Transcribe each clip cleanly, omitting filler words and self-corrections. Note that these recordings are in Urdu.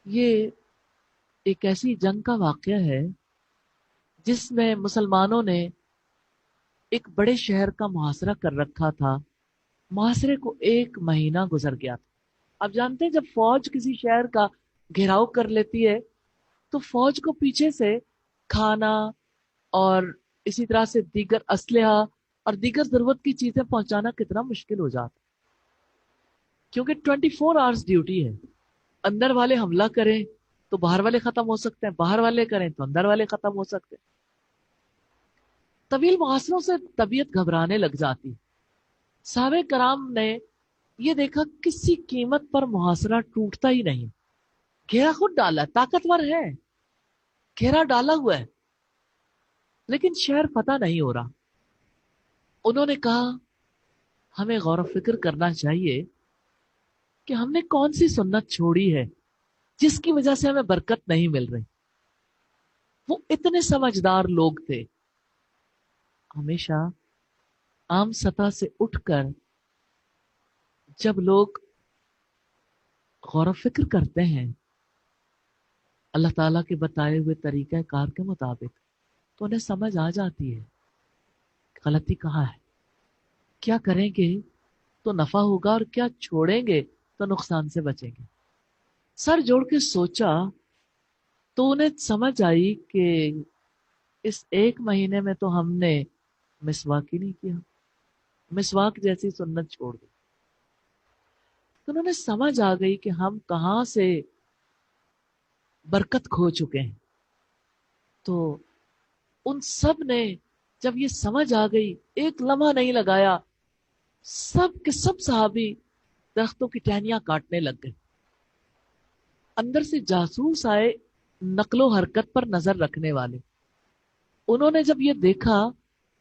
یہ ایک ایسی جنگ کا واقعہ ہے جس میں مسلمانوں نے ایک بڑے شہر کا محاصرہ کر رکھا تھا. محاصرے کو 1 مہینہ گزر گیا تھا. آپ جانتے ہیں جب فوج کسی شہر کا گھیراؤ کر لیتی ہے تو فوج کو پیچھے سے کھانا اور اسی طرح سے دیگر اسلحہ اور دیگر ضرورت کی چیزیں پہنچانا کتنا مشکل ہو جاتا، کیونکہ 24 آورس ڈیوٹی ہے. اندر والے حملہ کریں تو باہر والے ختم ہو سکتے ہیں، باہر والے کریں تو اندر والے ختم ہو سکتے ہیں. طویل محاصروں سے طبیعت گھبرانے لگ جاتی. صحابہ کرام نے یہ دیکھا کسی قیمت پر محاصرہ ٹوٹتا ہی نہیں. گھیرا خود ڈالا، طاقتور ہے، گھیرا ڈالا ہوا ہے، لیکن شہر فتح نہیں ہو رہا. انہوں نے کہا ہمیں غور و فکر کرنا چاہیے کہ ہم نے کون سی سنت چھوڑی ہے جس کی وجہ سے ہمیں برکت نہیں مل رہی. وہ اتنے سمجھدار لوگ تھے، ہمیشہ عام سطح سے اٹھ کر جب لوگ غور و فکر کرتے ہیں اللہ تعالیٰ کے بتائے ہوئے طریقہ کار کے مطابق تو انہیں سمجھ آ جاتی ہے غلطی کہاں ہے، کیا کریں گے تو نفع ہوگا اور کیا چھوڑیں گے تو نقصان سے بچیں گے. سر جوڑ کے سوچا تو انہیں سمجھ آئی کہ اس 1 مہینے میں تو ہم نے مسواک ہی نہیں کیا، مسواک جیسی سنت چھوڑ دی. تو انہوں نے سمجھ آ گئی کہ ہم کہاں سے برکت کھو چکے ہیں. تو ان سب نے جب یہ سمجھ آ گئی ایک لمحہ نہیں لگایا، سب کے سب صحابی درختوں کی ٹہنیاں کاٹنے لگ گئے. اندر سے جاسوس آئے نقل و حرکت پر نظر رکھنے والے. انہوں نے جب یہ دیکھا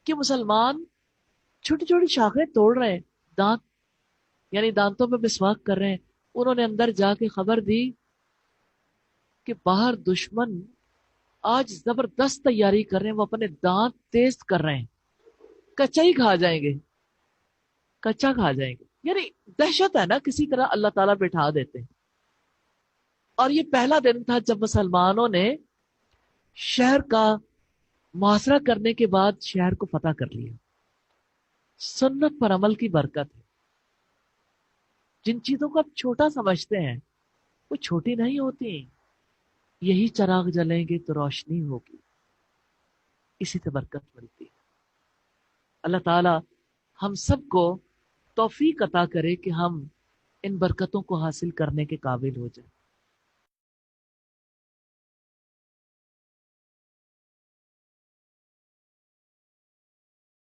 کہ مسلمان چھوٹی چھوٹی شاخیں توڑ رہے ہیں، دانت یعنی دانتوں میں مسواک کر رہے ہیں، انہوں نے اندر جا کے خبر دی کہ باہر دشمن آج زبردست تیاری کر رہے ہیں، وہ اپنے دانت تیز کر رہے ہیں، کچا ہی کھا جائیں گے، کچا کھا جائیں گے. یعنی دہشت ہے نا، کسی طرح اللہ تعالیٰ بٹھا دیتے ہیں. اور یہ پہلا دن تھا جب مسلمانوں نے شہر کا محاصرہ کرنے کے بعد شہر کو فتح کر لیا. سنت پر عمل کی برکت ہے. جن چیزوں کو آپ چھوٹا سمجھتے ہیں وہ چھوٹی نہیں ہوتی. یہی چراغ جلیں گے تو روشنی ہوگی، اسی سے برکت ملتی ہے. اللہ تعالی ہم سب کو توفیق عطا کرے کہ ہم ان برکتوں کو حاصل کرنے کے قابل ہو جائیں.